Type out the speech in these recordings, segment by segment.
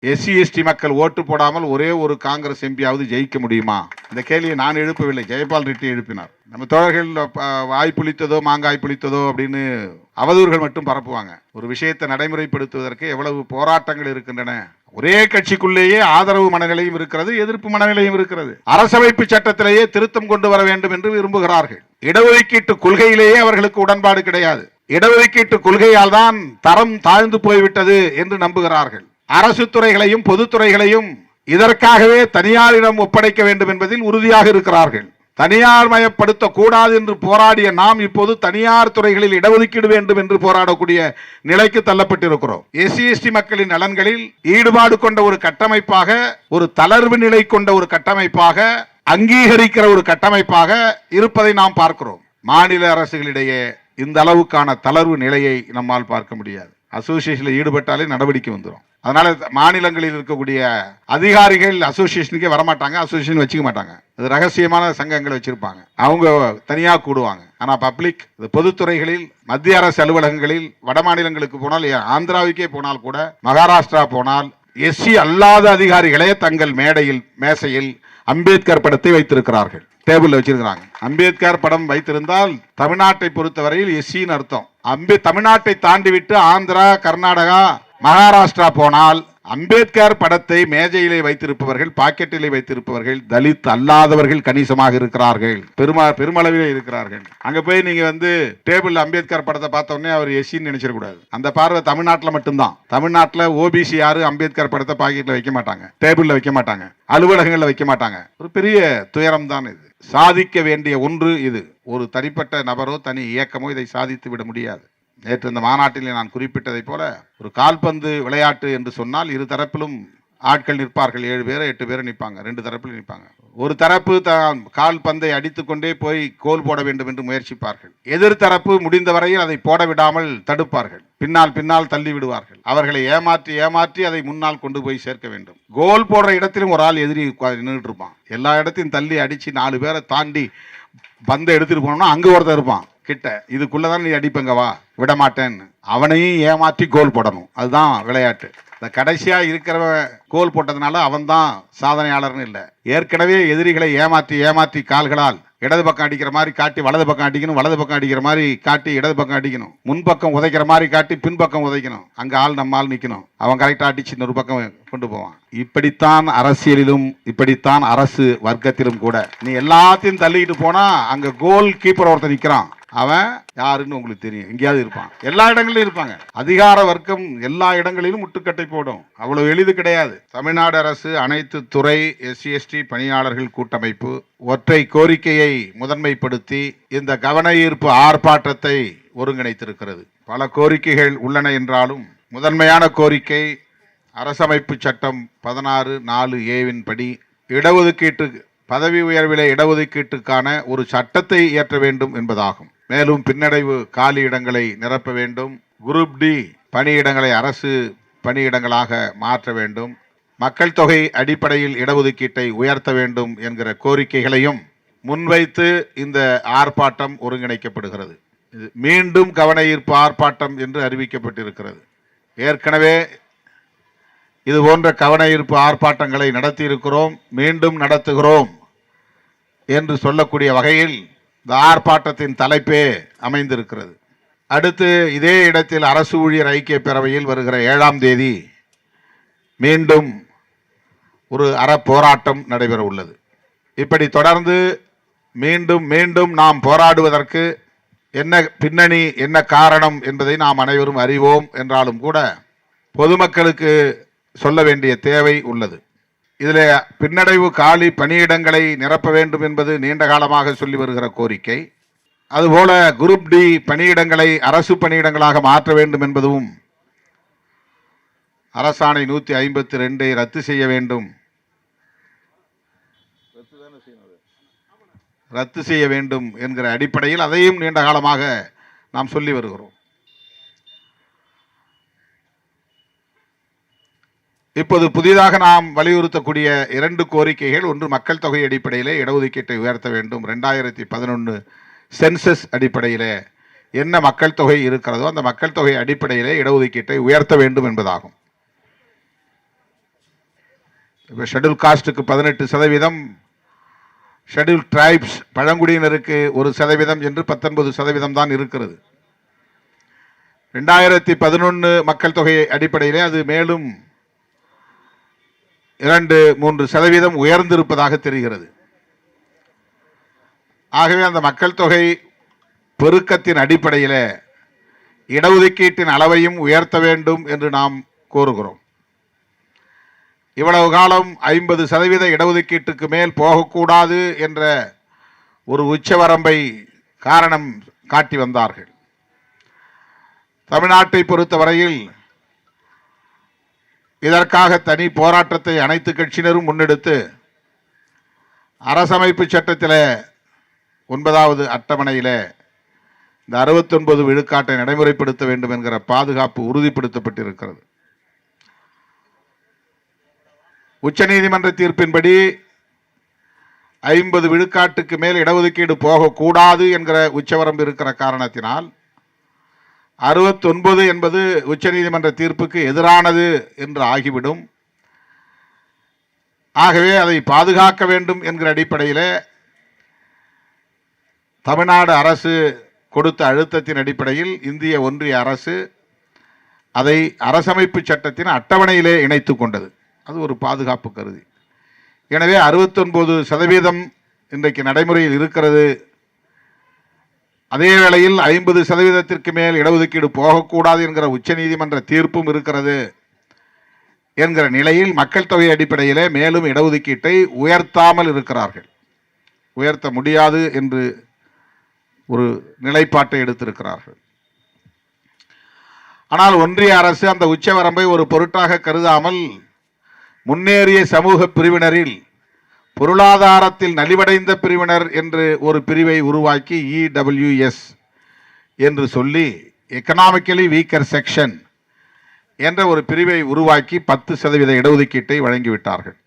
SC ST மக்கள் ஓட்டு போடாமல் ஒரே ஒரு காங்கிரஸ் எம்பியாவது ஜெயிக்க முடியுமா? இந்த கேள்வியை நான் எழுப்பவில்லை, ஜெயபால் ரெட்டி எழுப்பினார். நம்ம தோழர்கள் வாய் புளித்ததோ மாங்காய் புளித்ததோ அப்படின்னு அவதூறுகள் மட்டும் பரப்புவாங்க. ஒரு விஷயத்தை நடைமுறைப்படுத்துவதற்கு எவ்வளவு போராட்டங்கள் இருக்கின்றன. ஒரே கட்சிக்குள்ளேயே ஆதரவு மனநிலையும் இருக்கிறது, எதிர்ப்பு மனநிலையும் இருக்கிறது. அரசமைப்பு சட்டத்திலேயே திருத்தம் கொண்டு வர வேண்டும் என்று விரும்புகிறார்கள். இடஒதுக்கீட்டு கொள்கையிலேயே அவர்களுக்கு உடன்பாடு கிடையாது. இடஒதுக்கீட்டு கொள்கையால் தான் தரம் தாழ்ந்து போய்விட்டது என்று நம்புகிறார்கள். அரசு துறைகளையும் பொதுத்துறைகளையும் இதற்காகவே தனியாரிடம் ஒப்படைக்க வேண்டும் என்பதில் உறுதியாக இருக்கிறார்கள். தனியார் மயப்படுத்த கூடாது என்று போராடிய நாம் இப்போது தனியார் துறைகளில் இடஒதுக்கீடு வேண்டும் என்று போராடக்கூடிய நிலைக்கு தள்ளப்பட்டிருக்கிறோம். எஸ்சி எஸ்டி மக்களின் நலன்களில் ஈடுபாடு கொண்ட ஒரு கட்டமைப்பாக, ஒரு தளர்வு நிலை கொண்ட ஒரு கட்டமைப்பாக, அங்கீகரிக்கிற ஒரு கட்டமைப்பாக இருப்பதை நாம் பார்க்கிறோம். மாநில அரசுகளிடையே இந்த அளவுக்கான தளர்வு நிலையை நம்மால் பார்க்க முடியாது. அசோசியேஷனில் ஈடுபட்டாலே நடவடிக்கை வந்துடும். அதனால மாநிலங்களில் இருக்கக்கூடிய அதிகாரிகள் அசோசியேஷனுக்கே வரமாட்டாங்க, அசோசியேஷன் வச்சுக்க மாட்டாங்க. அது ரகசியமான சங்கங்களை வச்சிருப்பாங்க, அவங்க தனியாக கூடுவாங்க. ஆனா பப்ளிக் பொதுத்துறைகளில், மத்திய அரசு அலுவலகங்களில், வட மாநிலங்களுக்கு போனால், ஆந்திராவுக்கே போனால் கூட, மகாராஷ்டிரா போனால் எஸ்சி அல்லாத அதிகாரிகளே தங்கள் மேசையில் அம்பேத்கர் படத்தை வைத்திருக்கிறார்கள், டேபிள் வச்சிருக்கிறாங்க. அம்பேத்கர் படம் வைத்திருந்தால் தமிழ்நாட்டை பொறுத்தவரையில் எஸ்சின்னு அர்த்தம். தமிழ்நாட்டை தாண்டிவிட்டு ஆந்திரா, கர்நாடகா, மகாராஷ்டிரா போனால் அம்பேத்கர் படத்தை மேஜையிலே வைத்திருப்பவர்கள், பாக்கெட்டிலே வைத்திருப்பவர்கள் தலித் அல்லாதவர்கள் கணிசமாக இருக்கிறார்கள், பெருமளவிலே இருக்கிறார்கள். அங்க போய் நீங்க டேபிள் அம்பேத்கர் படத்தை பார்த்த உடனே அவர் எஸ்சின்னு நினைச்சிடக்கூடாது. அந்த பார்வை தமிழ்நாட்டில் மட்டும்தான். தமிழ்நாட்டில் ஓபிசி யாரும் அம்பேத்கர் படத்தை பாக்கெட்ல வைக்க மாட்டாங்க, டேபிள்ல வைக்க மாட்டாங்க, அலுவலகங்களில் வைக்க மாட்டாங்க. ஒரு பெரிய துயரம் தான் இது. சாதிக்க வேண்டிய ஒன்று இது. ஒரு தனிப்பட்ட நபரோ தனி இயக்கமோ இதை சாதித்து விட முடியாது. நேற்று இந்த மாநாட்டில் நான் குறிப்பிட்டதை போல, ஒரு கால்பந்து விளையாட்டு என்று சொன்னால் இரு தரப்பிலும் ஆட்கள் நிற்பார்கள். 7 பேர் 8 பேர் நிற்பாங்க, 2 தரப்பிலும் நிற்பாங்க. ஒரு தரப்பு கால்பந்தை அடித்துக்கொண்டே போய் கோல் போட வேண்டும் என்று முயற்சிப்பார்கள். எதிர்த்தரப்பு முடிந்த வரையில் அதை போட விடாமல் தடுப்பார்கள், பின்னால் தள்ளி விடுவார்கள். அவர்களை ஏமாற்றி அதை முன்னால் கொண்டு போய் சேர்க்க வேண்டும். கோல் போடுற இடத்திலும் ஒரு ஆள் எதிரி நின்றுட்டு இருப்பான். எல்லா இடத்தையும் தள்ளி அடிச்சு 4 பேரை தாண்டி பந்தை எடுத்துட்டு போனோம்னா அங்க ஒருத்தர் இருப்பான் கிட்ட, இதுக்குள்ளதான் நீ அடிப்பங்க வா, விட மாட்டேன்னு. அவனையும் ஏமாற்றி கோல் போடணும். அதுதான் விளையாட்டு. இந்த கடைசியா இருக்கிறவன் கோல் போட்டதுனால அவன் தான் சாதனையாளர்னு இல்லை. ஏற்கனவே எதிரிகளை ஏமாற்றி கால்களால் இடது பக்கம் அடிக்கிற மாதிரி காட்டி வலது பக்கம் அடிக்கணும், வலது பக்கம் அடிக்கிற மாதிரி காட்டி இடது பக்கம் அடிக்கணும், முன்பக்கம் உதைக்கிற மாதிரி காட்டி பின்பக்கம் உதைக்கணும். அங்க ஆள் நம்ம ஆள் நிக்கணும், அவன் கரெக்டா அடிச்சு இன்னொரு பக்கம் கொண்டு போவான். இப்படித்தான் அரசியலிலும், இப்படித்தான் அரசு வர்க்கத்திலும் கூட. நீ எல்லாத்தையும் தள்ளிட்டு போனா அங்க கோல் கீப்பர் ஒருத்தர் நிக்கிறான், அவன் யாருன்னு உங்களுக்கு தெரியும், எங்கேயாவது இருப்பான். எல்லா இடங்களிலும் இருப்பாங்க. அதிகார வர்க்கம் எல்லா இடங்களிலும் முட்டுக்கட்டை போடும். அவ்வளவு எளிது கிடையாது. தமிழ்நாடு அரசு அனைத்து துறை எஸ்சி எஸ்டி பணியாளர்கள் கூட்டமைப்பு ஒற்றை கோரிக்கையை முதன்மைப்படுத்தி இந்த கவன ஈர்ப்பு ஆர்ப்பாட்டத்தை ஒருங்கிணைத்திருக்கிறது. பல கோரிக்கைகள் உள்ளன என்றாலும் முதன்மையான கோரிக்கை அரசமைப்பு சட்டம் 16(4)(a) படி இடஒதுக்கீட்டு பதவி உயர்விலே இடஒதுக்கீட்டுக்கான ஒரு சட்டத்தை இயற்ற வேண்டும் என்பதாகும். மேலும் பின்னடைவு காலி இடங்களை நிரப்ப வேண்டும். குரூப் டி பணியிடங்களை அரசு பணியிடங்களாக மாற்ற வேண்டும். மக்கள் தொகை அடிப்படையில் இடஒதுக்கீட்டை உயர்த்த வேண்டும் என்கிற கோரிக்கைகளையும் முன்வைத்து இந்த ஆர்ப்பாட்டம் ஒருங்கிணைக்கப்படுகிறது. இது மீண்டும் கவன ஈர்ப்பு ஆர்ப்பாட்டம் என்று அறிவிக்கப்பட்டிருக்கிறது. ஏற்கனவே இது போன்ற கவன ஈர்ப்பு ஆர்ப்பாட்டங்களை நடத்தி இருக்கிறோம், மீண்டும் நடத்துகிறோம் என்று சொல்லக்கூடிய வகையில் இந்த ஆர்ப்பாட்டத்தின் தலைப்பே அமைந்திருக்கிறது. அடுத்து இதே இடத்தில் அரசு ஊழியர் ஐக்கிய பேரவையில் வருகிற 7ஆம் தேதி மீண்டும் ஒரு போராட்டம் நடைபெற உள்ளது. இப்படி தொடர்ந்து மீண்டும் நாம் போராடுவதற்கு என்ன பின்னணி, என்ன காரணம் என்பதை நாம் அனைவரும் அறிவோம் என்றாலும் கூட பொதுமக்களுக்கு சொல்ல வேண்டிய தேவை உள்ளது. இதில் பின்னடைவு காலி பணியிடங்களை நிரப்ப வேண்டும் என்பது நீண்ட காலமாக சொல்லி வருகிற கோரிக்கை. அதுபோல குரூப் டி பணியிடங்களை அரசு பணியிடங்களாக மாற்ற வேண்டும் என்பதும், அரசாணை 152 ரத்து செய்ய வேண்டும், ரத்து செய்ய வேண்டும் என்கிற அடிப்படையில் அதையும் நீண்ட காலமாக நாம் சொல்லி வருகிறோம். இப்போது புதிதாக நாம் வலியுறுத்தக்கூடிய 2 கோரிக்கைகள். ஒன்று, மக்கள் தொகை அடிப்படையிலே இடஒதுக்கீட்டை உயர்த்த வேண்டும். 2011 சென்சஸ் அடிப்படையிலே என்ன மக்கள் தொகை இருக்கிறதோ அந்த மக்கள் தொகை அடிப்படையிலே இடஒதுக்கீட்டை உயர்த்த வேண்டும் என்பதாகும். இப்போ ஷெட்யூல் காஸ்ட்டுக்கு 18%, ஷெட்யூல் ட்ரைப்ஸ் பழங்குடியினருக்கு 1% என்று 19% தான் இருக்கிறது. 2011 மக்கள் தொகை அடிப்படையிலே அது மேலும் 2-3% உயர்ந்திருப்பதாக தெரிகிறது. ஆகவே அந்த மக்கள் தொகை பெருக்கத்தின் அடிப்படையில் இடஒதுக்கீட்டின் அளவையும் உயர்த்த வேண்டும் என்று நாம் கோருகிறோம். இவ்வளவு காலம் 50% இடஒதுக்கீட்டுக்கு மேல் போகக்கூடாது என்ற ஒரு உச்சவரம்பை காரணம் காட்டி வந்தார்கள். தமிழ்நாட்டை பொறுத்தவரையில் இதற்காக தனி போராட்டத்தை அனைத்து கட்சியினரும் முன்னெடுத்து அரசமைப்பு சட்டத்தில் 9வது அட்டவணையில் இந்த 69 விழுக்காட்டை நடைமுறைப்படுத்த வேண்டும் என்கிற பாதுகாப்பு உறுதிப்படுத்தப்பட்டிருக்கிறது. உச்சநீதிமன்ற தீர்ப்பின்படி 50 விழுக்காட்டுக்கு மேல் இடஒதுக்கீடு போகக்கூடாது என்கிற உச்சவரம்பு இருக்கிற காரணத்தினால் 69 என்பது உச்சநீதிமன்ற தீர்ப்புக்கு எதிரானது என்று ஆகிவிடும். ஆகவே அதை பாதுகாக்க வேண்டும் என்கிற அடிப்படையில் தமிழ்நாடு அரசு கொடுத்த அழுத்தத்தின் அடிப்படையில் இந்திய ஒன்றிய அரசு அதை அரசமைப்பு சட்டத்தின் அட்டவணையிலே இணைத்து கொண்டது. அது ஒரு பாதுகாப்பு கருதி. எனவே 69% இன்றைக்கு நடைமுறையில் இருக்கிறது. அதே வேளையில் 50% மேல் இடஒதுக்கீடு போகக்கூடாது என்கிற உச்சநீதிமன்ற தீர்ப்பும் இருக்கிறது என்கிற நிலையில் மக்கள் தொகை அடிப்படையிலே மேலும் இடஒதுக்கீட்டை உயர்த்தாமல் இருக்கிறார்கள். உயர்த்த முடியாது என்று ஒரு நிலைப்பாட்டை எடுத்திருக்கிறார்கள். ஆனால் ஒன்றிய அரசு அந்த உச்சவரம்பை ஒரு பொருட்டாக கருதாமல் முன்னேறிய சமூக பிரிவினரில் பொருளாதாரத்தில் நலிவடைந்த பிரிவினர் என்று ஒரு பிரிவை உருவாக்கி EWS என்று சொல்லி எக்கனாமிக்கலி வீக்கர் செக்ஷன் என்ற ஒரு பிரிவை உருவாக்கி 10% இடஒதுக்கீட்டை வழங்கிவிட்டார்கள்.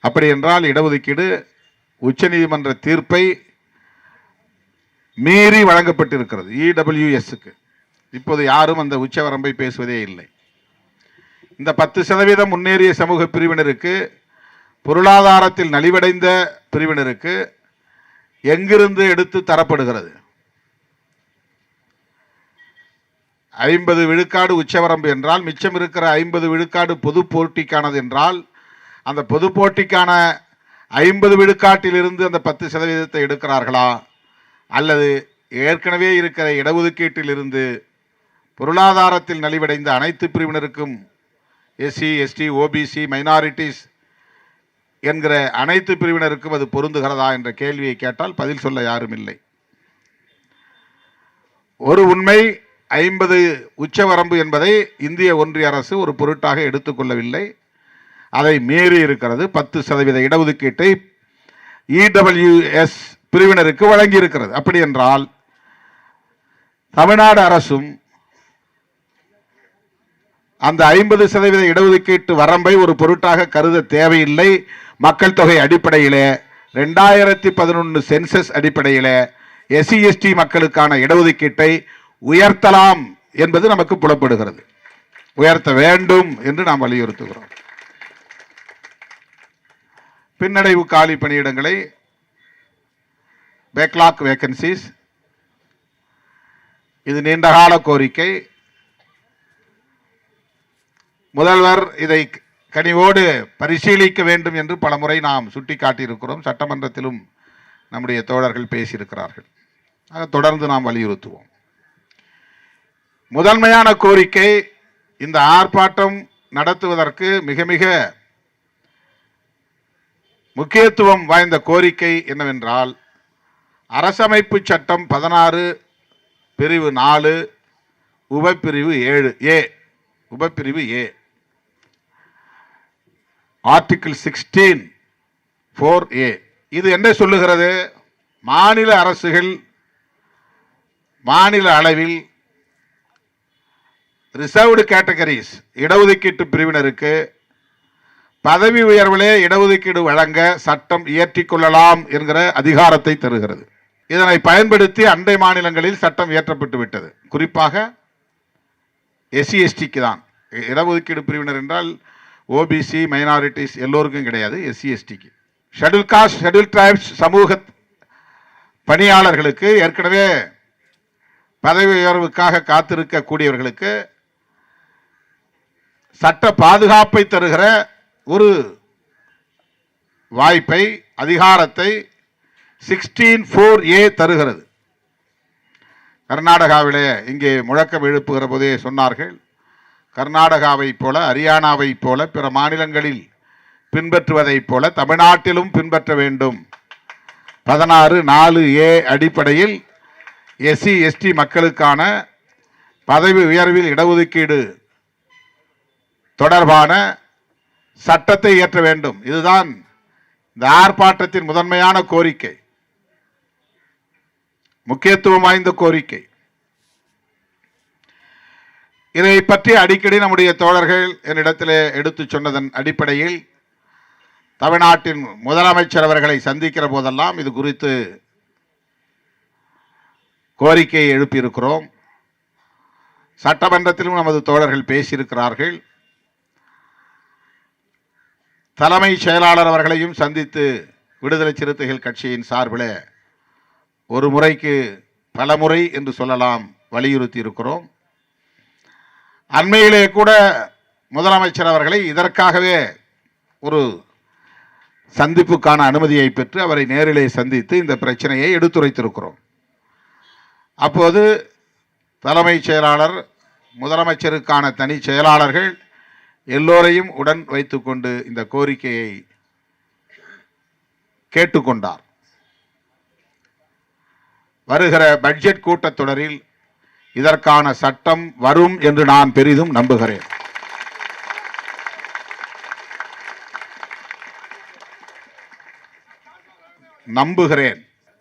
அப்படி என்றால் இடஒதுக்கீடு உச்சநீதிமன்ற தீர்ப்பை மீறி வழங்கப்பட்டிருக்கிறது EWSக்கு. இப்போது யாரும் அந்த உச்சவரம்பை பேசுவதே இல்லை. இந்த 10% முன்னேறிய சமூக பிரிவினருக்கு, பொருளாதாரத்தில் நலிவடைந்த பிரிவினருக்கு எங்கிருந்து எடுத்து தரப்படுகிறது? 50 விழுக்காடு உச்சவரம்பு என்றால் மிச்சம் இருக்கிற 50 விழுக்காடு பொது போட்டிக்கானது என்றால் அந்த பொது போட்டிக்கான 50 விழுக்காட்டிலிருந்து அந்த 10% எடுக்கிறார்களா, அல்லது ஏற்கனவே இருக்கிற இடஒதுக்கீட்டிலிருந்து பொருளாதாரத்தில் நலிவடைந்த அனைத்து பிரிவினருக்கும் SC, ST, OBC, மைனாரிட்டிஸ் என்கிற அனைத்து பிரிவினருக்கும் அது பொருந்துகிறதா என்ற கேள்வியை கேட்டால் பதில் சொல்ல யாரும் இல்லை. ஒரு உண்மை, 50 உச்சவரம்பு என்பதை இந்திய ஒன்றிய அரசு ஒரு பொருட்டாக எடுத்துக்கொள்ளவில்லை. அதை மீறி இருக்கிறது. 10% இடஒதுக்கீட்டை EWS பிரிவினருக்கு வழங்கி இருக்கிறது. அப்படி என்றால் தமிழ்நாடு அரசும் அந்த 50% இடஒதுக்கீட்டு வரம்பை ஒரு பொருட்டாக கருத தேவையில்லை. மக்கள் தொகை அடிப்படையில் 2011 சென்சஸ் அடிப்படையில் SC ST மக்களுக்கான இடஒதுக்கீட்டை உயர்த்தலாம் என்பது நமக்கு புலப்படுகிறது. உயர்த்த வேண்டும் என்று நாம் வலியுறுத்துகிறோம். பின்னடைவு காலி பணியிடங்களை, பேக்லாக் வேகன்சிஸ், இது நீண்டகால கோரிக்கை. முதல்வர் இதை கனிவோடு பரிசீலிக்க வேண்டும் என்று பலமுறை நாம் சுட்டிக்காட்டியிருக்கிறோம். சட்டமன்றத்திலும் நம்முடைய தோழர்கள் பேசியிருக்கிறார்கள். தொடர்ந்து நாம் வலியுறுத்துவோம். முதன்மையான கோரிக்கை, இந்த ஆர்ப்பாட்டம் நடத்துவதற்கு மிக மிக முக்கியத்துவம் வாய்ந்த கோரிக்கை என்னவென்றால், அரசமைப்பு சட்டம் 16 பிரிவு 4 உபப்பிரிவு 7A, உபப்பிரிவு A, ஆர்டிகிள் 16 4A இது என்ன சொல்லுகிறது? மாநில அரசுகள் மாநில அளவில் ரிசர்வ்டு கேட்டகரிஸ் இடஒதுக்கீட்டு பிரிவினருக்கு பதவி உயர்விலே இடஒதுக்கீடு வழங்க சட்டம் இயற்றிக் கொள்ளலாம் என்கிற அதிகாரத்தை தருகிறது. இதனை பயன்படுத்தி அண்டை மாநிலங்களில் சட்டம் இயற்றப்பட்டு விட்டது. குறிப்பாக SC STக்கு தான் இடஒதுக்கீடு பிரிவினர் என்றால் ஓபிசி மைனாரிட்டிஸ் எல்லோருக்கும் கிடையாது, எஸ்சி எஸ்டிக்கு. ஷெட்யூல் காஸ்ட் ஷெட்யூல் டிரைப்ஸ் சமூக பணியாளர்களுக்கு, ஏற்கனவே பதவி உயர்வுக்காக காத்திருக்கக்கூடியவர்களுக்கு சட்ட பாதுகாப்பை தருகிற ஒரு வாய்ப்பை, அதிகாரத்தை 16(4)A தருகிறது. கர்நாடகாவிலே இங்கே முழக்கம் எழுப்புகிற போதே சொன்னார்கள், கர்நாடகாவை போல, ஹரியானாவை போல, பிற மாநிலங்களில் பின்பற்றுவதைப் போல தமிழ்நாட்டிலும் பின்பற்ற வேண்டும். 16(4)A அடிப்படையில் எஸ்சி எஸ்டி மக்களுக்கான பதவி உயர்வில் இடஒதுக்கீடு தொடர்பான சட்டத்தை இயற்ற வேண்டும். இதுதான் இந்த ஆர்ப்பாட்டத்தின் முதன்மையான கோரிக்கை, முக்கியத்துவம் வாய்ந்த கோரிக்கை. இதை பற்றி அடிக்கடி நம்முடைய தோழர்கள் என்னிடத்திலே எடுத்து சொன்னதன் அடிப்படையில் தமிழ்நாட்டின் முதலமைச்சர் அவர்களை சந்திக்கிற போதெல்லாம் இது குறித்து கோரிக்கையை எழுப்பியிருக்கிறோம். சட்டமன்றத்திலும் நமது தோழர்கள் பேசியிருக்கிறார்கள். தலைமை செயலாளர் அவர்களையும் சந்தித்து விடுதலை சிறுத்தைகள் கட்சியின் சார்பில் ஒரு முறைக்கு பல முறை என்று சொல்லலாம் வலியுறுத்தி இருக்கிறோம். அண்மையிலே கூட முதலமைச்சர் அவர்களை இதற்காகவே ஒரு சந்திப்புக்கான அனுமதியை பெற்று அவரை நேரிலே சந்தித்து இந்த பிரச்சனையை எடுத்துரைத்திருக்கிறோம். அப்போது தலைமைச் செயலாளர், முதலமைச்சருக்கான தனி செயலாளர்கள் எல்லோரையும் உடன் வைத்துக்கொண்டு இந்த கோரிக்கையை கேட்டுக்கொண்டார். வருகிற பட்ஜெட் கூட்டத்தொடரில் இதற்கான சட்டம் வரும் என்று நான் பெரிதும் நம்புகிறேன்.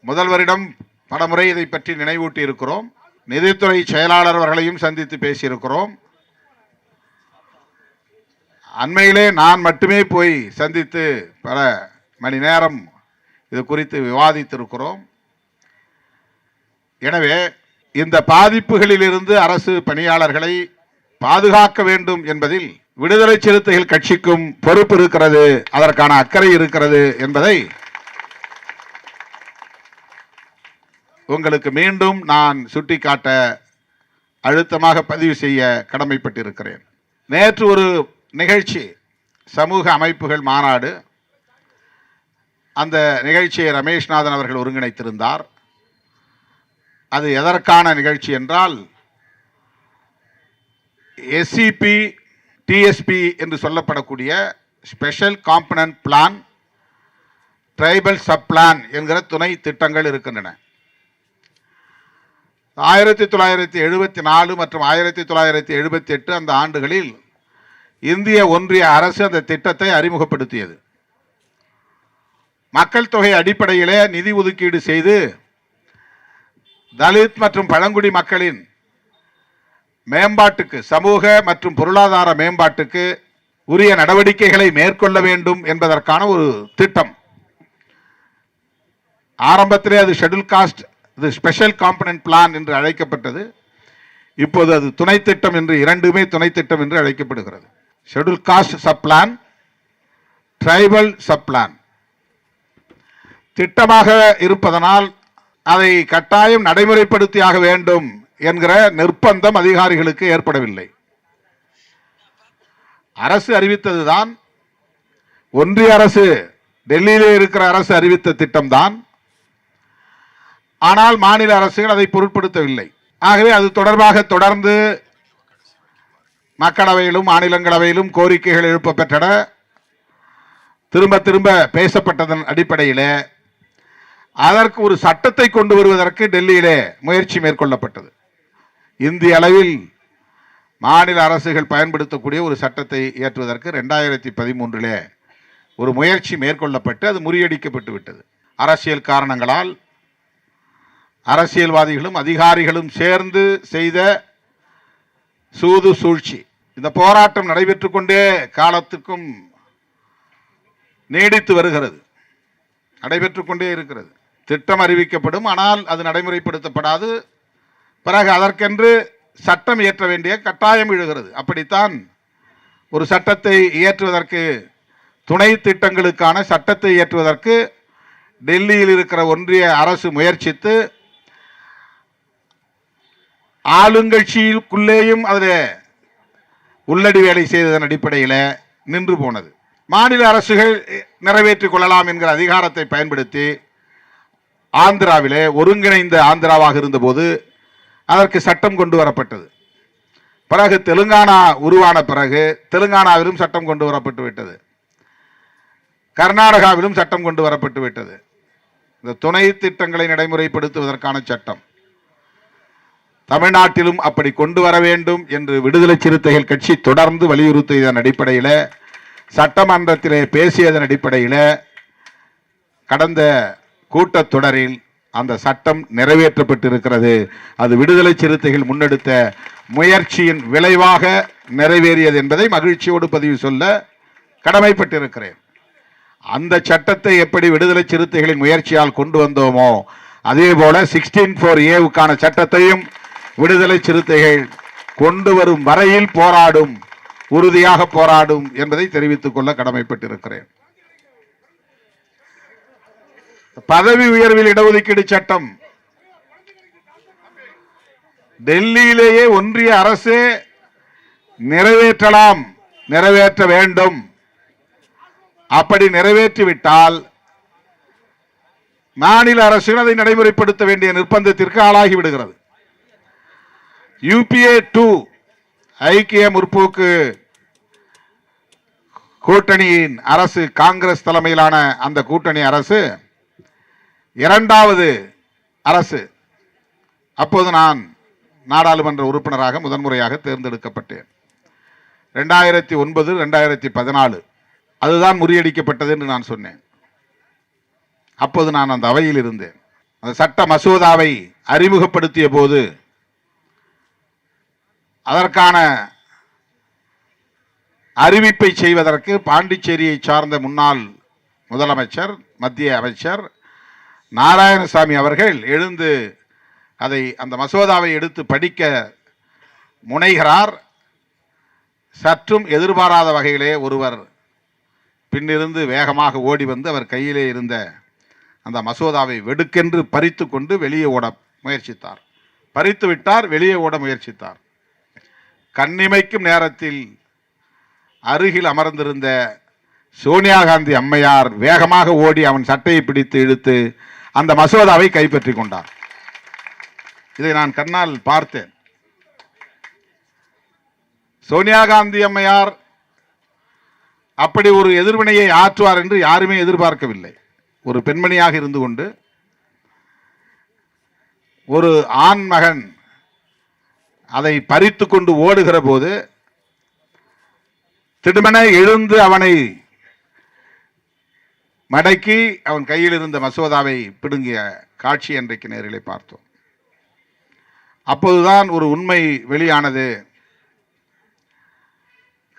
முதல்வரிடம் பலமுறை இதை பற்றி நினைவூட்டி இருக்கிறோம். நிதித்துறை செயலாளர் அவர்களையும் சந்தித்து பேசியிருக்கிறோம். அண்மையிலே நான் மட்டுமே போய் சந்தித்து பல மணி நேரம் இது குறித்து விவாதித்திருக்கிறோம். எனவே இந்த பாதிப்புகளிலிருந்து அரசு பணியாளர்களை பாதுகாக்க வேண்டும் என்பதில் விடுதலை சிறுத்தைகள் கட்சிக்கும் பொறுப்பு இருக்கிறது, அதற்கான அக்கறை இருக்கிறது என்பதை உங்களுக்கு மீண்டும் நான் சுட்டிக்காட்ட அழுத்தமாக பதிவு செய்ய கடமைப்பட்டிருக்கிறேன். நேற்று ஒரு நிகழ்ச்சி, சமூக அமைப்புகள் மாநாடு, அந்த நிகழ்ச்சியை ரமேஷ்நாதன் அவர்கள் ஒருங்கிணைத்திருந்தார். அது எதற்கான நிகழ்ச்சி என்றால், எஸ்சிபி டிஎஸ்பி என்று சொல்லப்படக்கூடிய special component plan, tribal sub plan என்கிற துணை திட்டங்கள் இருக்கின்றன. 1974 மற்றும் 1978 அந்த ஆண்டுகளில் இந்திய ஒன்றிய அரசு அந்த திட்டத்தை அறிமுகப்படுத்தியது. மக்கள் தொகை அடிப்படையிலே நிதி ஒதுக்கீடு செய்து தலித் மற்றும் பழங்குடி மக்களின் மேம்பாட்டுக்கு, சமூக மற்றும் பொருளாதார மேம்பாட்டுக்கு உரிய நடவடிக்கைகளை மேற்கொள்ள வேண்டும் என்பதற்கான ஒரு திட்டம். ஆரம்பத்திலே அது ஷெட்யூல் காஸ்ட், இது ஸ்பெஷல் காம்பனன்ட் பிளான் என்று அழைக்கப்பட்டது. இப்போது அது துணை திட்டம் என்று, இரண்டுமே துணை திட்டம் என்று அழைக்கப்படுகிறது. Schedule cost sub plan, tribal sub plan திட்டமாக இருப்பதனால் அதை கட்டாயம் நடைமுறைப்படுத்தியாக வேண்டும் என்கிற நிர்பந்தம் அதிகாரிகளுக்கு ஏற்படவில்லை. அரசு அறிவித்ததுதான், ஒன்றிய அரசு, டெல்லியிலே இருக்கிற அரசு அறிவித்த திட்டம்தான். ஆனால் மாநில அரசுகள் அதை பொருட்படுத்தவில்லை. ஆகவே அது தொடர்பாக தொடர்ந்து மக்களவையிலும் மாநிலங்களவையிலும் கோரிக்கைகள் எழுப்ப பெற்றன. திரும்ப திரும்ப பேசப்பட்டதன் அடிப்படையில் அதற்கு ஒரு சட்டத்தை கொண்டு வருவதற்கு டெல்லியிலே முயற்சி மேற்கொள்ளப்பட்டது. இந்திய அளவில் மாநில அரசுகள் பயன்படுத்தக்கூடிய ஒரு சட்டத்தை இயற்றுவதற்கு 2013 ஒரு முயற்சி மேற்கொள்ளப்பட்டு அது முறியடிக்கப்பட்டு விட்டது. அரசியல் காரணங்களால் அரசியல்வாதிகளும் அதிகாரிகளும் சேர்ந்து செய்த சூது சூழ்ச்சி. இந்த போராட்டம் நடைபெற்றுக் கொண்டே காலத்துக்கும் நீடித்து வருகிறது, நடைபெற்றுக் கொண்டே இருக்கிறது. திட்டம் அறிவிக்கப்படும், ஆனால் அது நடைமுறைப்படுத்தப்படாது. பிறகு அதற்கென்று சட்டம் இயற்ற வேண்டிய கட்டாயம் எழுகிறது. அப்படித்தான் ஒரு சட்டத்தை இயற்றுவதற்கு, துணை திட்டங்களுக்கான சட்டத்தை இயற்றுவதற்கு டெல்லியில் இருக்கிற ஒன்றிய அரசு முயற்சித்து ஆளுங்கட்சிக்குள்ளேயும் அதில் உள்ளடி வேலை செய்ததன் அடிப்படையில் நின்று போனது. மாநில அரசுகள் நிறைவேற்றிக் கொள்ளலாம் என்கிற அதிகாரத்தை பயன்படுத்தி ஆந்திராவிலே ஒருங்கிணைந்த ஆந்திராவாக இருந்தபோது அதற்கு சட்டம் கொண்டு வரப்பட்டது. பிறகு தெலுங்கானா உருவான பிறகு தெலுங்கானாவிலும் சட்டம் கொண்டு வரப்பட்டு விட்டது, கர்நாடகாவிலும் சட்டம் கொண்டு வரப்பட்டு விட்டது. இந்த துணை திட்டங்களை நடைமுறைப்படுத்துவதற்கான சட்டம் தமிழ்நாட்டிலும் அப்படி கொண்டு வர வேண்டும் என்று விடுதலை சிறுத்தைகள் கட்சி தொடர்ந்து வலியுறுத்தியதன் அடிப்படையில், சட்டமன்றத்திலே பேசியதன் அடிப்படையில் கடந்த கூட்டத்தொடரில் அந்த சட்டம் நிறைவேற்றப்பட்டிருக்கிறது. அது விடுதலை சிறுத்தைகள் முன்னெடுத்த முயற்சியின் விளைவாக நிறைவேறியது என்பதை மகிழ்ச்சியோடு பதிவு சொல்ல கடமைப்பட்டிருக்கிறேன். அந்த சட்டத்தை எப்படி விடுதலை சிறுத்தைகளின் முயற்சியால் கொண்டு வந்தோமோ அதே போல 16(4)A சட்டத்தையும் விடுதலை சிறுத்தைகள் கொண்டு வரும் வரையில் போராடும், உறுதியாக போராடும் என்பதை தெரிவித்துக் கொள்ள கடமைப்பட்டிருக்கிறேன். பதவி உயர்வில் இடஒதுக்கீடு சட்டம் டெல்லியிலேயே ஒன்றிய அரசு நிறைவேற்றலாம், நிறைவேற்ற வேண்டும். அப்படி நிறைவேற்றிவிட்டால் மாநில அரசுகள் அதை நடைமுறைப்படுத்த வேண்டிய நிர்பந்தத்திற்கு ஆளாகி விடுகிறது. UPA 2 ஐக்கிய முற்போக்கு கூட்டணியின் அரசு, காங்கிரஸ் தலைமையிலான அந்த கூட்டணி அரசு இரண்டாவது அரசு. அப்போது நான் நாடாளுமன்ற உறுப்பினராக முதன்முறையாக தேர்ந்தெடுக்கப்பட்டேன். 2009, 2014 அதுதான் முறியடிக்கப்பட்டது என்று நான் சொன்னேன். அப்போது நான் அந்த அவையில் இருந்தேன். அந்த சட்ட மசோதாவை அறிமுகப்படுத்திய போது அதற்கான அறிவிப்பை செய்வதற்கு பாண்டிச்சேரியை சார்ந்த முன்னாள் முதலமைச்சர், மத்திய அமைச்சர் நாராயணசாமி அவர்கள் எழுந்து அந்த மசோதாவை எடுத்து படிக்க முனைகிறார். சற்றும் எதிர்பாராத வகையிலே ஒருவர் பின்னிருந்து வேகமாக ஓடி வந்து அவர் கையிலே இருந்த அந்த மசோதாவை வெடுக்கென்று பறித்து கொண்டு வெளியே ஓட முயற்சித்தார். பறித்து விட்டார், வெளியே ஓட முயற்சித்தார். கண்ணிமைக்கும் நேரத்தில் அருகில் அமர்ந்திருந்த சோனியா காந்தி அம்மையார் வேகமாக ஓடி அவன் சட்டையை பிடித்து இழுத்து அந்த மசோதாவை கைப்பற்றி கொண்டார். இதை நான் கண்ணால் பார்த்தேன். சோனியா காந்தி அம்மையார் அப்படி ஒரு எதிர்வினையை ஆற்றுவார் என்று யாருமே எதிர்பார்க்கவில்லை. ஒரு பெண்மணியாக இருந்து கொண்டு ஒரு ஆண் மகன் அதை பறித்து கொண்டு ஓடுகிற போது திடுமென எழுந்து அவனை மடக்கி அவன் கையில் இருந்த மசோதாவை பிடுங்கிய காட்சி அன்றைக்கு நேரிலே பார்த்தோம். அப்போதுதான் ஒரு உண்மை வெளியானது.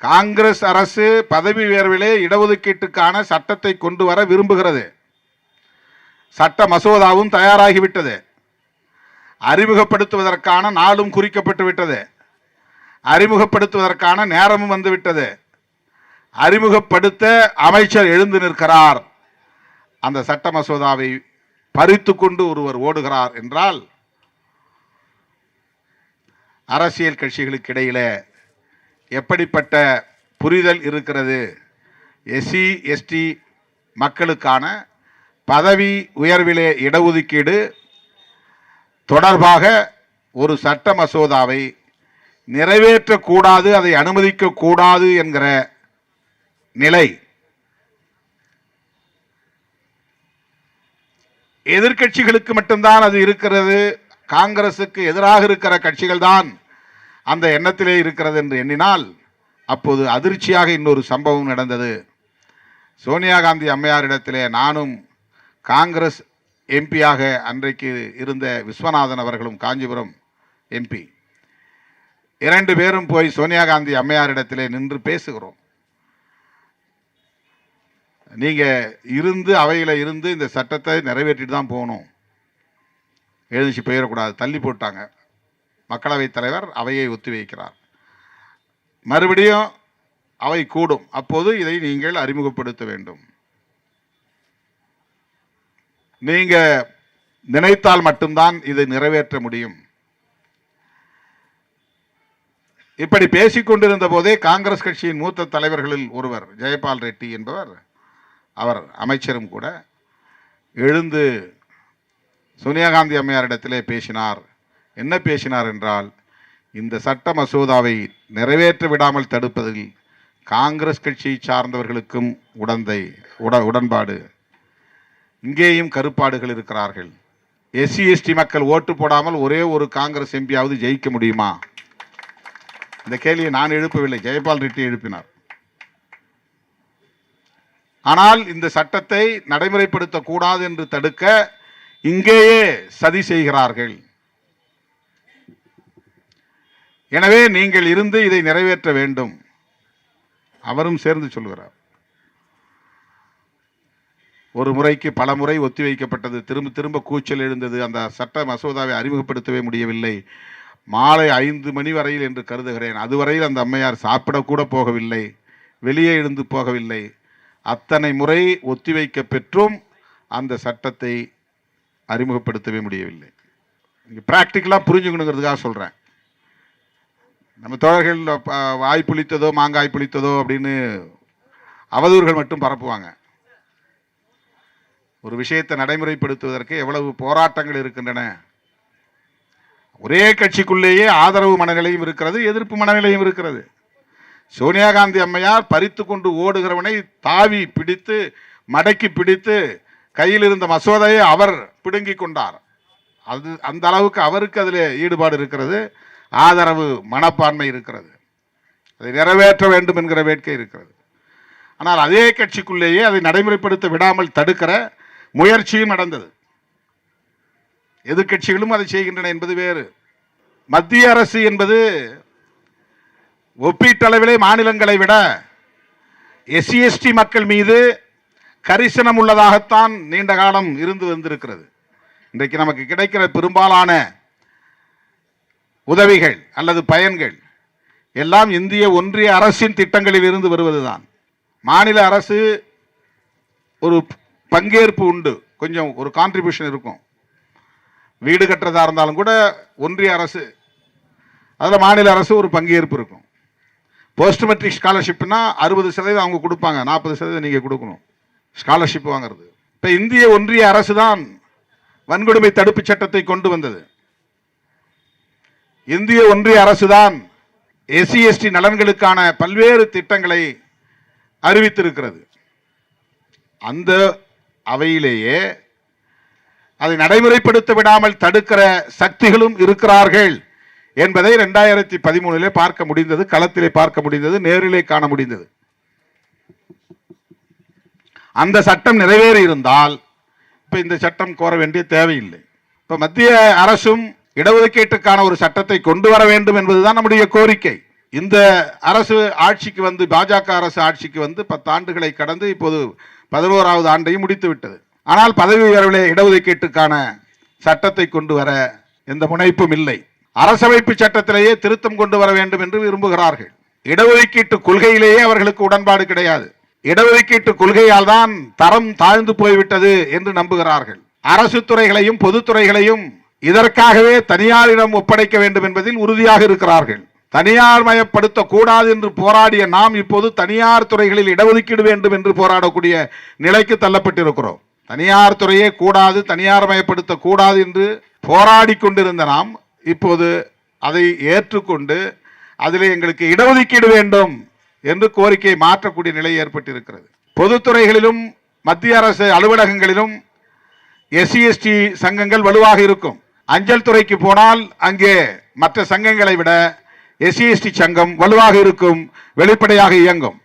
காங்கிரஸ் அரசு பதவி உயர்விலே இடஒதுக்கீட்டுக்கான சட்டத்தை கொண்டு வர விரும்புகிறது. சட்ட மசோதாவும் தயாராகிவிட்டது. அறிமுகப்படுத்துவதற்கான நாளும் குறிக்கப்பட்டு விட்டது. அறிமுகப்படுத்துவதற்கான நேரமும் வந்துவிட்டது. அறிமுகப்படுத்த அமைச்சர் எழுந்து நிற்கிறார். அந்த சட்ட மசோதாவை பறித்து கொண்டு ஒருவர் ஓடுகிறார் என்றால் அரசியல் கட்சிகளுக்கு இடையில எப்படிப்பட்ட புரிதல் இருக்கிறது? SC ST மக்களுக்கான பதவி உயர்விலே இடஒதுக்கீடு தொடர்பாக ஒரு சட்ட மசோதாவை நிறைவேற்றக்கூடாது, அதை அனுமதிக்க கூடாது என்கிற நிலை எதிர்கட்சிகளுக்கு மட்டும்தான் அது இருக்கிறது. காங்கிரசுக்கு எதிராக இருக்கிற கட்சிகள் தான் அந்த எண்ணத்திலே இருக்கிறது என்று எண்ணினால் அப்போது அதிர்ச்சியாக இன்னொரு சம்பவம் நடந்தது. சோனியா காந்தி அம்மையாரிடத்திலே நானும் காங்கிரஸ் எம்பியாக அன்றைக்கு இருந்த விஸ்வநாதன் அவர்களும் காஞ்சிபுரம் MP 2 பேரும் போய் சோனியா காந்தி அம்மையாரிடத்திலே நின்று பேசுகிறோம். நீங்க இருந்து அவையில் இருந்து இந்த சட்டத்தை நிறைவேற்றிட்டு தான் போகணும், எழுதிச்சு போயிடக்கூடாது. தள்ளி போட்டாங்க. மக்களவைத் தலைவர் அவையை ஒத்தி வைக்கிறார். மறுபடியும் அவை கூடும். அப்போது இதை நீங்கள் அறிமுகப்படுத்த வேண்டும். நீங்க நினைத்தால் மட்டும்தான் இதை நிறைவேற்ற முடியும். இப்படி பேசிக் கொண்டிருந்த போதே காங்கிரஸ் கட்சியின் மூத்த தலைவர்களில் ஒருவர் ஜெயபால் ரெட்டி என்பவர், அவர் அமைச்சரும் கூட, எழுந்து சோனியா காந்தி அம்மையாரிடத்திலே பேசினார். என்ன பேசினார் என்றால், இந்த சட்ட மசோதாவை நிறைவேற்ற விடாமல் தடுப்பதில் காங்கிரஸ் கட்சியை சார்ந்தவர்களுக்கும் உடன்பாடு, இங்கேயும் கருப்பாடுகள் இருக்கிறார்கள். எஸ்சி எஸ்டி மக்கள் ஓட்டு போடாமல் ஒரே ஒரு காங்கிரஸ் எம்பியாவது ஜெயிக்க முடியுமா? இந்த கேள்வியை நான் எழுப்பவில்லை, ஜெயபால் ரெட்டி எழுப்பினார். ஆனால் இந்த சட்டத்தை நடைமுறைப்படுத்தக்கூடாது என்று தடுக்க இங்கேயே சதி செய்கிறார்கள். எனவே நீங்கள் இருந்து இதை நிறைவேற்ற வேண்டும். அவரும் சேர்ந்து சொல்கிறார். ஒரு முறைக்கு பல முறை ஒத்திவைக்கப்பட்டது, திரும்ப திரும்ப கூச்சல் எழுந்தது. அந்த சட்ட மசோதாவை அறிமுகப்படுத்தவே முடியவில்லை. மாலை 5 மணி வரையில் என்று கருதுகிறேன். அதுவரையில் அந்த அம்மையார் சாப்பிடக்கூட போகவில்லை, வெளியே எழுந்து போகவில்லை. அத்தனை முறை ஒத்திவைக்க பெற்றும் அந்த சட்டத்தை அறிமுகப்படுத்தவே முடியவில்லை. பிராக்டிக்கலாக புரிஞ்சுக்கணுங்கிறதுக்காக சொல்கிறேன். நம்ம தோழர்கள் வாய் புளித்ததோ மாங்காய் புளித்ததோ அப்படின்னு அவதூறுகள் மட்டும் பரப்புவாங்க. ஒரு விஷயத்தை நடைமுறைப்படுத்துவதற்கு எவ்வளவு போராட்டங்கள் இருக்கின்றன. ஒரே கட்சிக்குள்ளேயே ஆதரவு மனநிலையும் இருக்கிறது, எதிர்ப்பு மனநிலையும் இருக்கிறது. சோனியா காந்தி அம்மையார் பறித்து கொண்டு ஓடுகிறவனை தாவி பிடித்து மடக்கி பிடித்து கையில் இருந்த மசோதையை அவர் பிடுங்கி கொண்டார். அது அந்த அளவுக்கு அவருக்கு அதில் ஈடுபாடு இருக்கிறது, ஆதரவு மனப்பான்மை இருக்கிறது, அதை நிறைவேற்ற வேண்டும் என்கிற வேட்கை இருக்கிறது. ஆனால் அதே கட்சிக்குள்ளேயே அதை நடைமுறைப்படுத்த விடாமல் தடுக்கிற முயற்சியும் நடந்தது. எதிர்கட்சிகளும் அதை செய்கின்றன என்பது வேறு. மத்திய அரசு என்பது ஒப்பீட்டளவிலே மாநிலங்களை விட எஸ்சி எஸ்டி மக்கள் மீது கரிசனம் உள்ளதாகத்தான் நீண்ட காலம் இருந்து வந்திருக்கிறது. இன்றைக்கு நமக்கு கிடைக்கிற பெரும்பாலான உதவிகள் அல்லது பயன்கள் எல்லாம் இந்திய ஒன்றிய அரசின் திட்டங்களில் இருந்து வருவதுதான். மாநில அரசு ஒரு பங்கேற்பு உண்டு, கொஞ்சம் ஒரு கான்ட்ரிபியூஷன் இருக்கும். வீடு கட்டுறதா இருந்தாலும் கூட ஒன்றிய அரசு, அதில் மாநில அரசு ஒரு பங்கேற்பு இருக்கும். போஸ்ட் மெட்ரிக் ஸ்காலர்ஷிப்னா 60% அவங்க கொடுப்பாங்க, 40% நீங்கள் கொடுக்கணும் ஸ்காலர்ஷிப் வாங்கிறது. இப்போ இந்திய ஒன்றிய அரசு தான் வன்கொடுமை தடுப்பு சட்டத்தை கொண்டு வந்தது. இந்திய ஒன்றிய அரசு தான் எஸ்சி எஸ்டி நலன்களுக்கான பல்வேறு திட்டங்களை அறிவித்திருக்கிறது. அந்த அவையிலேயே அதை நடைமுறைப்படுத்த விடாமல் தடுக்கிற சக்திகளும் இருக்கிறார்கள் என்பதை 2013 பார்க்க முடிந்தது, களத்திலே பார்க்க முடிந்தது, நேரிலே காண முடிந்தது. அந்த சட்டம் நிறைவேறி இருந்தால் இப்ப இந்த சட்டம் கோர வேண்டிய தேவையில்லை. இப்ப மத்திய அரசும் இடஒதுக்கீட்டுக்கான ஒரு சட்டத்தை கொண்டு வர வேண்டும் என்பதுதான் நம்முடைய கோரிக்கை. இந்த அரசு ஆட்சிக்கு வந்து, பாஜக அரசு ஆட்சிக்கு வந்து 10 ஆண்டுகளை கடந்து இப்போது 11வது ஆண்டையும் முடித்து விட்டது. ஆனால் பதவி உயர்விலே இடஒதுக்கீட்டுக்கான சட்டத்தை கொண்டு வர எந்த முனைப்பும் இல்லை. அரசமைப்பு சட்டத்திலேயே திருத்தம் கொண்டு வர வேண்டும் என்று விரும்புகிறார்கள். இடஒதுக்கீட்டு கொள்கையிலேயே அவர்களுக்கு உடன்பாடு கிடையாது. இடஒதுக்கீட்டு கொள்கையால் தான் தரம் தாழ்ந்து போய்விட்டது என்று நம்புகிறார்கள். அரசு துறைகளையும் பொதுத்துறைகளையும் இதற்காகவே தனியாரிடம் ஒப்படைக்க வேண்டும் என்பதில் உறுதியாக இருக்கிறார்கள். தனியார் மயப்படுத்த கூடாது என்று போராடிய நாம் இப்போது தனியார் துறைகளில் இடஒதுக்கீடு வேண்டும் என்று போராடக்கூடிய நிலைக்கு தள்ளப்பட்டிருக்கிறோம். தனியார் துறையே கூடாது, தனியார் மயப்படுத்த கூடாது என்று போராடி கொண்டிருந்த நாம் இப்போது அதை ஏற்றுக்கொண்டு அதில் எங்களுக்கு இடஒதுக்கீடு வேண்டும் என்று கோரிக்கையை மாற்றக்கூடிய நிலை ஏற்பட்டிருக்கிறது. பொதுத்துறைகளிலும் மத்திய அரசு அலுவலகங்களிலும் எஸ்சி எஸ்டி சங்கங்கள் வலுவாக இருக்கும். அஞ்சல் துறைக்கு போனால் அங்கே மற்ற சங்கங்களை விட எஸ்சி எஸ்டி சங்கம் வலுவாக இருக்கும், வெளிப்படையாக இயங்கும்.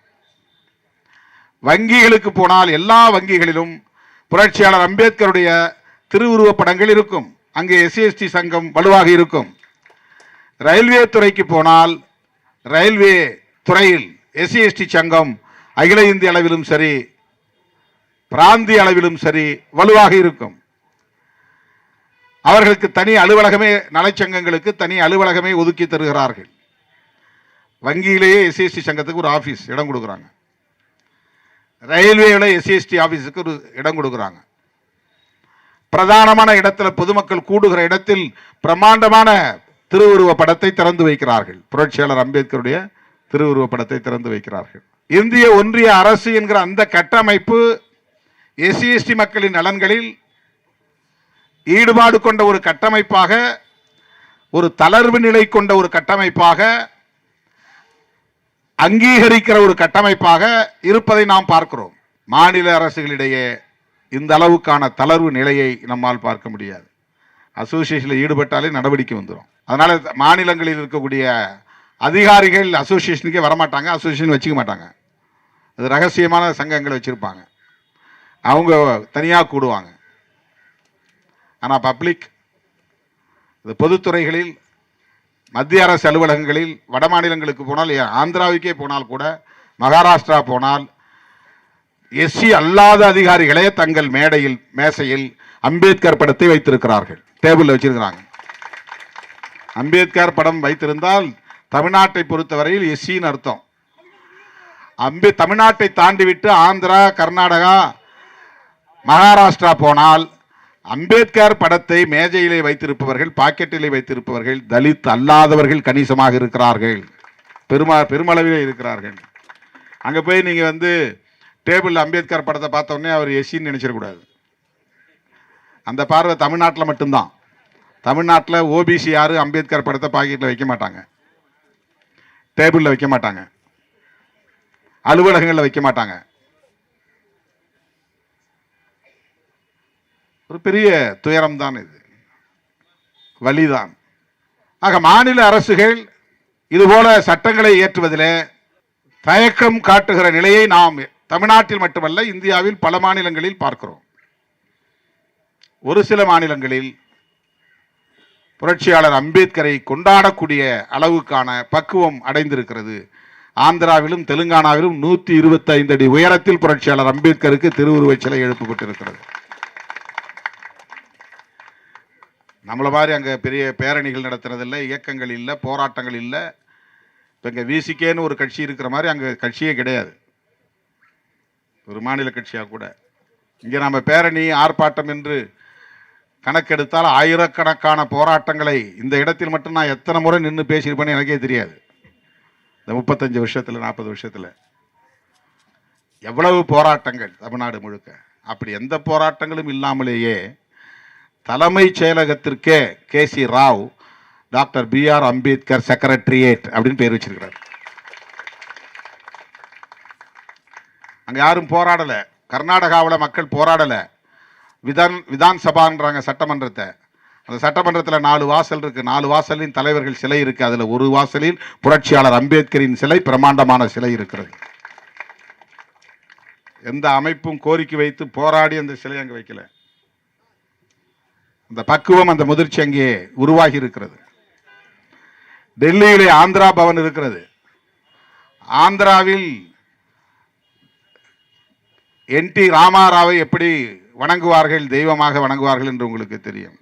வங்கிகளுக்கு போனால் எல்லா வங்கிகளிலும் புரட்சியாளர் அம்பேத்கருடைய திருவுருவப் படங்கள் இருக்கும், அங்கே எஸ்சி எஸ்டி சங்கம் வலுவாக இருக்கும். ரயில்வே துறைக்கு போனால் ரயில்வே துறையில் எஸ்சி எஸ்டி சங்கம் அகில இந்திய அளவிலும் சரி பிராந்திய அளவிலும் சரி வலுவாக இருக்கும். அவர்களுக்கு தனி அலுவலகமே, நலச்சங்கங்களுக்கு தனி அலுவலகமே ஒதுக்கி தருகிறார்கள். வங்கியிலேயே எஸ்சிஎஸ்டி சங்கத்துக்கு ஒரு ஆஃபீஸ் இடம் கொடுக்குறாங்க. ரயில்வேல எஸ்சிஎஸ்டி ஆஃபீஸுக்கு ஒரு இடம் கொடுக்குறாங்க. பிரதானமான இடத்துல பொதுமக்கள் கூடுகிற இடத்தில் பிரம்மாண்டமான திருவுருவ படத்தை திறந்து வைக்கிறார்கள். புரட்சியாளர் அம்பேத்கருடைய திருவுருவ படத்தை திறந்து வைக்கிறார்கள். இந்திய ஒன்றிய அரசு என்கிற அந்த கட்டமைப்பு எஸ்சிஎஸ்டி மக்களின் நலன்களில் ஈடுபாடு கொண்ட ஒரு கட்டமைப்பாக, ஒரு தளர்வு நிலை கொண்ட ஒரு கட்டமைப்பாக, அங்கீகரிக்கிற ஒரு கட்டமைப்பாக இருப்பதை நாம் பார்க்கிறோம். மாநில அரசுகளிடையே இந்த அளவுக்கான தளர்வு நிலையை நம்மால் பார்க்க முடியாது. அசோசியேஷனில் ஈடுபட்டாலே நடவடிக்கை வந்துடும். அதனால மாநிலங்களில் இருக்கக்கூடிய அதிகாரிகள் அசோசியேஷனுக்கே வரமாட்டாங்க, அசோசியேஷன் வச்சுக்க மாட்டாங்க. அது ரகசியமான சங்கங்களை வச்சிருப்பாங்க, அவங்க தனியாக கூடுவாங்க. ஆனால் பப்ளிக் இந்த பொதுத்துறைகளில், மத்திய அரசு அலுவலகங்களில், வட மாநிலங்களுக்கு போனால், ஆந்திராவுக்கே போனால் கூட, மகாராஷ்டிரா போனால், எஸ்சி அல்லாத அதிகாரிகளே தங்கள் மேசையில் அம்பேத்கர் படத்தை வைத்திருக்கிறார்கள், டேபிளில் வச்சிருக்கிறாங்க. அம்பேத்கர் படம் வைத்திருந்தால் தமிழ்நாட்டை பொறுத்தவரையில் எஸ்சின்னு அர்த்தம். தமிழ்நாட்டை தாண்டிவிட்டு ஆந்திரா, கர்நாடகா, மகாராஷ்டிரா போனால் அம்பேத்கர் படத்தை மேஜையிலே வைத்திருப்பவர்கள், பாக்கெட்டிலே வைத்திருப்பவர்கள் தலித் அல்லாதவர்கள் கணிசமாக இருக்கிறார்கள், பெருமளவிலே இருக்கிறார்கள். அங்கே போய் நீங்கள் டேபிள் அம்பேத்கர் படத்தை பார்த்த உடனே அவர் எஸ்சின்னு நினைச்சிடக்கூடாது. அந்த பார்வை தமிழ்நாட்டில் மட்டும்தான். தமிழ்நாட்டில் ஓபிசி யாரும் அம்பேத்கர் படத்தை பாக்கெட்டில் வைக்க மாட்டாங்க, டேபிளில் வைக்க மாட்டாங்க, அலுவலகங்களில் வைக்க மாட்டாங்க. ஒரு பெரிய துயரம் தான் இது, வலிதான். ஆக மாநில அரசுகள் இதுபோல சட்டங்களை இயற்றுவதிலே தயக்கம் காட்டுகிற நிலையை நாம் தமிழ்நாட்டில் மட்டுமல்ல, இந்தியாவில் பல மாநிலங்களில் பார்க்கிறோம். ஒரு சில மாநிலங்களில் புரட்சியாளர் அம்பேத்கரை கொண்டாடக்கூடிய அளவுக்கான பக்குவம் அடைந்திருக்கிறது. ஆந்திராவிலும் தெலுங்கானாவிலும் 125 அடி உயரத்தில் புரட்சியாளர் அம்பேத்கருக்கு திருவுருவச் சிலை எழுப்பப்பட்டிருக்கிறது. நம்மளை மாதிரி அங்கே பெரிய பேரணிகள் நடத்துறதில்லை, இயக்கங்கள் இல்லை, போராட்டங்கள் இல்லை. இப்போ இங்கே விசிகேன்னு ஒரு கட்சி இருக்கிற மாதிரி அங்கே கட்சியே கிடையாது, ஒரு மாநில கட்சியாக கூட. இங்கே நம்ம பேரணி ஆர்ப்பாட்டம் என்று கணக்கெடுத்தால் ஆயிரக்கணக்கான போராட்டங்களை இந்த இடத்தில் மட்டும் நான் எத்தனை முறை நின்று பேசியிருப்பேன்னு எனக்கே தெரியாது. இந்த 35 வருஷத்தில் 40 வருஷத்தில் எவ்வளவு போராட்டங்கள் தமிழ்நாடு முழுக்க. அப்படி எந்த போராட்டங்களும் இல்லாமலேயே தலைமைச் செயலகத்திற்கே KC Rao doctor BR Ambedkar secretariat அப்படின்னு பேர் வச்சிருக்கிறார். அங்கே யாரும் போராடலை, கர்நாடகாவில் மக்கள் போராடலை. விதான் சபான்றாங்க சட்டமன்றத்தை. அந்த சட்டமன்றத்தில் 4 வாசல் இருக்கு, 4 வாசலின் தலைவர்கள் சிலை இருக்கு. அதில் ஒரு வாசலில் புரட்சியாளர் அம்பேத்கரின் சிலை, பிரமாண்டமான சிலை இருக்கிறது. எந்த அமைப்பும் கோரிக்கை வைத்து போராடி அந்த சிலை அங்கே வைக்கல. அந்த பக்குவம், அந்த முதிர்ச்சி அங்கே உருவாகி இருக்கிறது. டெல்லியிலே ஆந்திரா பவன் இருக்கிறது. ஆந்திராவில் NT ராமாராவை எப்படி வணங்குவார்கள், தெய்வமாக வணங்குவார்கள் என்று உங்களுக்கு தெரியும்.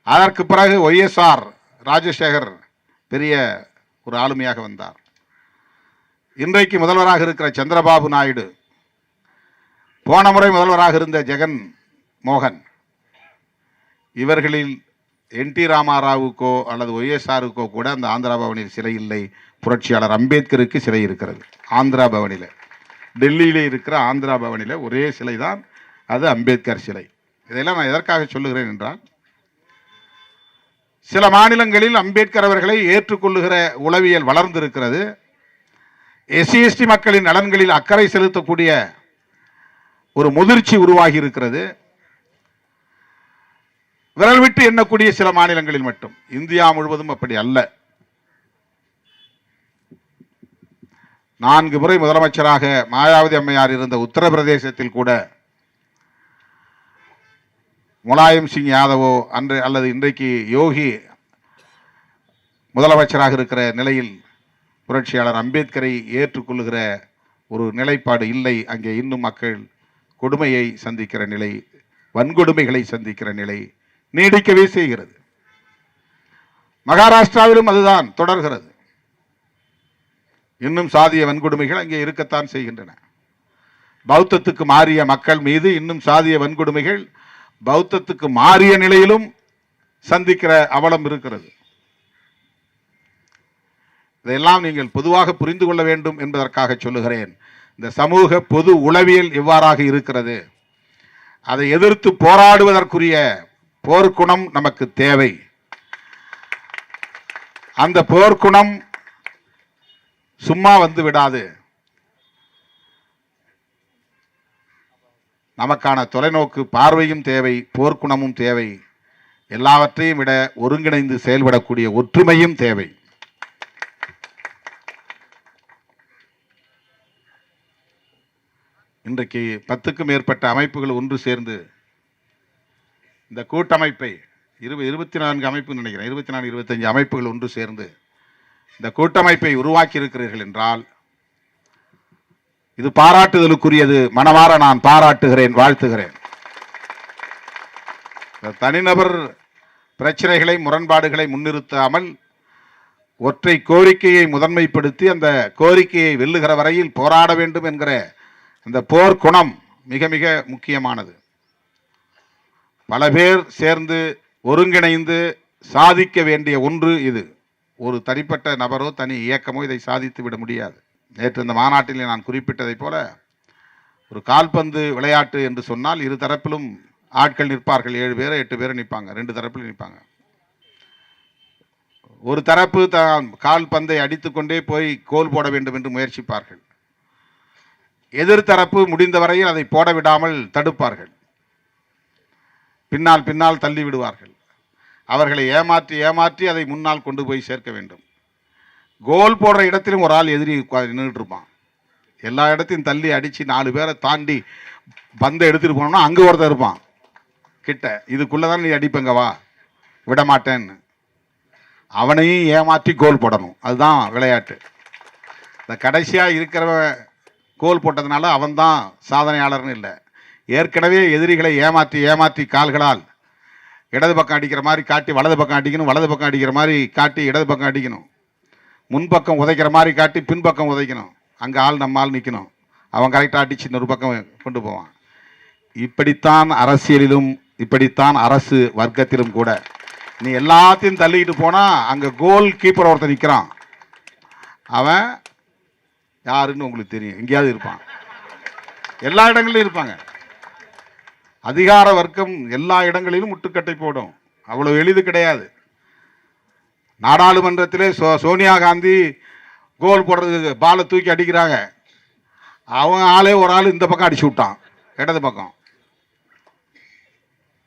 அதற்கு பிறகு YSR ராஜசேகர் பெரிய ஒரு ஆளுமையாக வந்தார். இன்றைக்கு முதல்வராக இருக்கிற சந்திரபாபு நாயுடு, போன முறை முதல்வராக இருந்த ஜெகன் மோகன், இவர்களில் NT ராமாராவுக்கோ அல்லது YSRக்கோ கூட அந்த ஆந்திரா பவனில் சிலை இல்லை. புரட்சியாளர் அம்பேத்கருக்கு சிலை இருக்கிறது ஆந்திரா பவனில். டெல்லியிலே இருக்கிற ஆந்திரா பவனில் ஒரே சிலை தான், அது அம்பேத்கர் சிலை. இதெல்லாம் நான் எதற்காக சொல்லுகிறேன் என்றால், சில மாநிலங்களில் அம்பேத்கர் அவர்களை ஏற்றுக்கொள்ளுகிற உளவியல் வளர்ந்திருக்கிறது. SC/ST மக்களின் நலன்களில் அக்கறை செலுத்தக்கூடிய ஒரு முதிர்ச்சி உருவாகி இருக்கிறது. விரல் விட்டு எண்ணக்கூடிய சில மாநிலங்களில் மட்டும், இந்தியா முழுவதும் அப்படி அல்ல. 4 முறை முதலமைச்சராக மாயாவதி அம்மையார் இருந்த உத்தரப்பிரதேசத்தில் கூட முலாயம் சிங் யாதவோ அன்று அல்லது இன்றைக்கு யோகி முதலமைச்சராக இருக்கிற நிலையில் புரட்சியாளர் அம்பேத்கரை ஏற்றுக்கொள்ளுகிற ஒரு நிலைப்பாடு இல்லை. அங்கே இன்னும் மக்கள் கொடுமையை சந்திக்கிற நிலை, வன்கொடுமைகளை சந்திக்கிற நிலை நீடிக்கவே செய்கிறது. மகாராஷ்டிராவிலும் அதுதான் தொடர்கிறது. இன்னும் சாதிய வன்கொடுமைகள் அங்கே இருக்கத்தான் செய்கின்றன. பௌத்தத்துக்கு மாறிய மக்கள் மீது இன்னும் சாதிய வன்கொடுமைகள் பௌத்தத்துக்கு மாறிய நிலையிலும் சந்திக்கிற அவலம் இருக்கிறது. இதையெல்லாம் நீங்கள் பொதுவாக புரிந்து கொள்ள வேண்டும் என்பதற்காக சொல்லுகிறேன். இந்த சமூக பொது உளவியல் எவ்வாறாக இருக்கிறது, அதை எதிர்த்து போராடுவதற்குரிய போர்க்குணம் நமக்கு தேவை. அந்த போர்க்குணம் சும்மா வந்து விடாது. நமக்கான தொலைநோக்கு பார்வையும் தேவை, போர்க்குணமும் தேவை. எல்லாவற்றையும் விட ஒருங்கிணைந்து செயல்படக்கூடிய ஒற்றுமையும் தேவை. இன்றைக்கு 10க்கும் மேற்பட்ட அமைப்புகள் ஒன்று சேர்ந்து இந்த கூட்டமைப்பை 24 அமைப்பு நினைக்கிறேன், 24 25 அமைப்புகள் ஒன்று சேர்ந்து இந்த கூட்டமைப்பை உருவாக்கி இருக்கிறீர்கள் என்றால் இது பாராட்டுதலுக்குரியது. மனமாற நான் பாராட்டுகிறேன், வாழ்த்துகிறேன். தனிநபர் பிரச்சனைகளை, முரண்பாடுகளை முன்னிறுத்தாமல் ஒற்றை கோரிக்கையை முதன்மைப்படுத்தி அந்த கோரிக்கையை வெல்லுகிற வரையில் போராட வேண்டும் என்கிற அந்த போர்க்குணம் மிக மிக முக்கியமானது. பல பேர் சேர்ந்து ஒருங்கிணைந்து சாதிக்க வேண்டிய ஒன்று இது. ஒரு தனிப்பட்ட நபரோ தனி இயக்கமோ இதை சாதித்து விட முடியாது. நேற்று இந்த மாநாட்டில் நான் குறிப்பிட்டதை போல ஒரு கால்பந்து விளையாட்டு என்று சொன்னால் இரு தரப்பிலும் ஆட்கள் நிற்பார்கள். 7 பேர் 8 பேர் நிற்பாங்க, 2 தரப்பிலும் நிற்பாங்க. ஒரு தரப்பு கால்பந்தை அடித்துக்கொண்டே போய் கோல் போட வேண்டும் என்று முயற்சிப்பார்கள். எதிர்த்தரப்பு முடிந்த வரையில் அதை போட விடாமல் தடுப்பார்கள். பின்னால் தள்ளி விடுவார்கள். அவர்களை ஏமாற்றி ஏமாற்றி அதை முன்னால் கொண்டு போய் சேர்க்க வேண்டும். கோல் போடுற இடத்திலும் ஒரு ஆள் எதிரி நின்றுட்டு இருப்பான். எல்லா இடத்தையும் தள்ளி அடித்து 4 பேரை தாண்டி பந்தை எடுத்துகிட்டு போனோம்னா அங்கே ஒருத்தர் இருப்பான் கிட்ட. இதுக்குள்ளதான் நீ அடிப்பங்க வா, விட மாட்டேன்னு. அவனையும் ஏமாற்றி கோல் போடணும். அதுதான் விளையாட்டு. இந்த கடைசியாக இருக்கிறவன் கோல் போட்டதுனால அவன்தான் சாதனையாளர்னு இல்லை. ஏற்கனவே எதிரிகளை ஏமாற்றி ஏமாற்றி கால்களால் இடது பக்கம் அடிக்கிற மாதிரி காட்டி வலது பக்கம் அடிக்கணும், வலது பக்கம் அடிக்கிற மாதிரி காட்டி இடது பக்கம் அடிக்கணும், முன்பக்கம் உதைக்கிற மாதிரி காட்டி பின்பக்கம் உதைக்கணும். அங்கே நம்ம ஆள் நிற்கணும். அவன் கரெக்டாக அடித்து இன்னொரு பக்கம் கொண்டு போவான். இப்படித்தான் அரசியலிலும், இப்படித்தான் அரசு வர்க்கத்திலும் கூட. நீ எல்லாத்தையும் தள்ளிக்கிட்டு போனால் அங்கே கோல் கீப்பர் ஒருத்தர் நிற்கிறான். அவன் யாருன்னு உங்களுக்கு தெரியும், எங்கேயாவது இருப்பான். எல்லா இடங்களிலும் இருப்பாங்க. அதிகார வர்க்கம் எல்லா இடங்களிலும் முட்டுக்கட்டை போடும். அவ்வளவு எளிது கிடையாது. நாடாளுமன்றத்திலே சோனியா காந்தி கோல் போடுறதுக்கு பாலை தூக்கி அடிக்கிறாங்க. அவங்க ஆளே ஒரு ஆள் இந்த பக்கம் அடிச்சு விட்டான், இடது பக்கம்.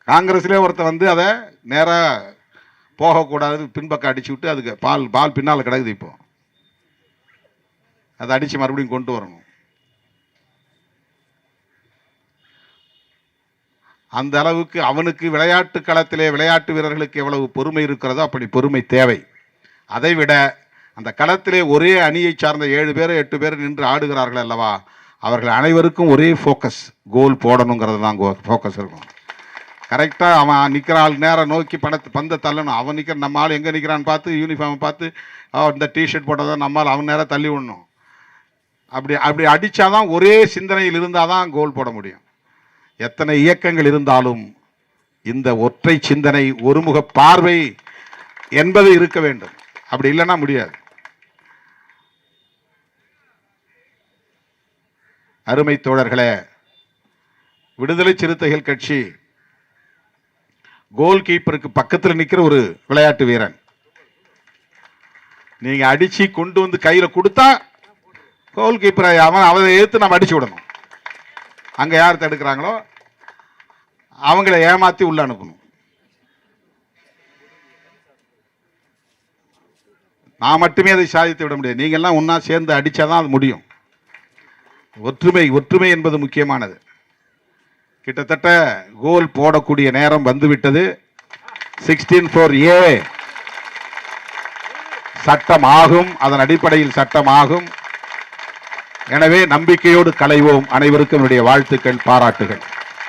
காங்கிரஸ்லேயே ஒருத்தர் வந்து அதை நேராக போகக்கூடாது, பின்பக்கம் அடிச்சு விட்டு அதுக்கு பால் பின்னால் கிடக்குது. இப்போ அதை அடித்து மறுபடியும் கொண்டு வரணும். அந்த அளவுக்கு அவனுக்கு விளையாட்டு களத்திலே விளையாட்டு வீரர்களுக்கு எவ்வளவு பொறுமை இருக்கிறதோ அப்படி பொறுமை தேவை. அதைவிட அந்த களத்திலே ஒரே அணியை சார்ந்த 7 பேர் 8 பேர் நின்று ஆடுகிறார்கள் அல்லவா, அவர்கள் அனைவருக்கும் ஒரே ஃபோக்கஸ், கோல் போடணுங்கிறது தான் ஃபோக்கஸ் இருக்கும். கரெக்டாக அவன் நிற்கிற ஆள் நேரம் நோக்கி பந்தை தள்ளணும். அவன் நிற்கிற நம்ம ஆள் எங்கே நிற்கிறான்னு பார்த்து யூனிஃபார்மை பார்த்து இந்த டிஷர்ட் போட்டதான் நம்மால் அவன் நேரம் தள்ளி விடணும். அப்படி அடித்தாதான் ஒரே சிந்தனையில் இருந்தால் தான் கோல் போட முடியும். எத்தனை இயக்கங்கள் இருந்தாலும் இந்த ஒற்றை சிந்தனை, ஒருமுக பார்வை என்பது இருக்க வேண்டும். அப்படி இல்லைன்னா முடியாது. அருமை தோழர்களே, விடுதலை சிறுத்தைகள் கட்சி கோல் கீப்பருக்கு பக்கத்தில் நிற்கிற ஒரு விளையாட்டு வீரன். நீங்க அடிச்சு கொண்டு வந்து கையில் கொடுத்தா கோல் கீப்பரை அவனை எடுத்து நம்ம அடிச்சு விடணும். அங்க யார் தடுக்கிறாங்களோ அவங்கள ஏமாத்தி உள்ள அனுப்பணும். நான் மட்டுமே அதை சாதித்து விட முடியாது. நீங்க எல்லாம் ஒன்னா சேர்ந்து அடிச்சாதான் அது முடியும். ஒற்றுமை என்பது முக்கியமானது. கிட்டத்தட்ட கோல் போடக்கூடிய நேரம் வந்துவிட்டது. 16(4)A சட்டம் ஆகும். அதன் அடிப்படையில் சட்டம் ஆகும். எனவே நம்பிக்கையோடு களைவோம். அனைவருக்கும் என்னுடைய வாழ்த்துக்கள், பாராட்டுகள்.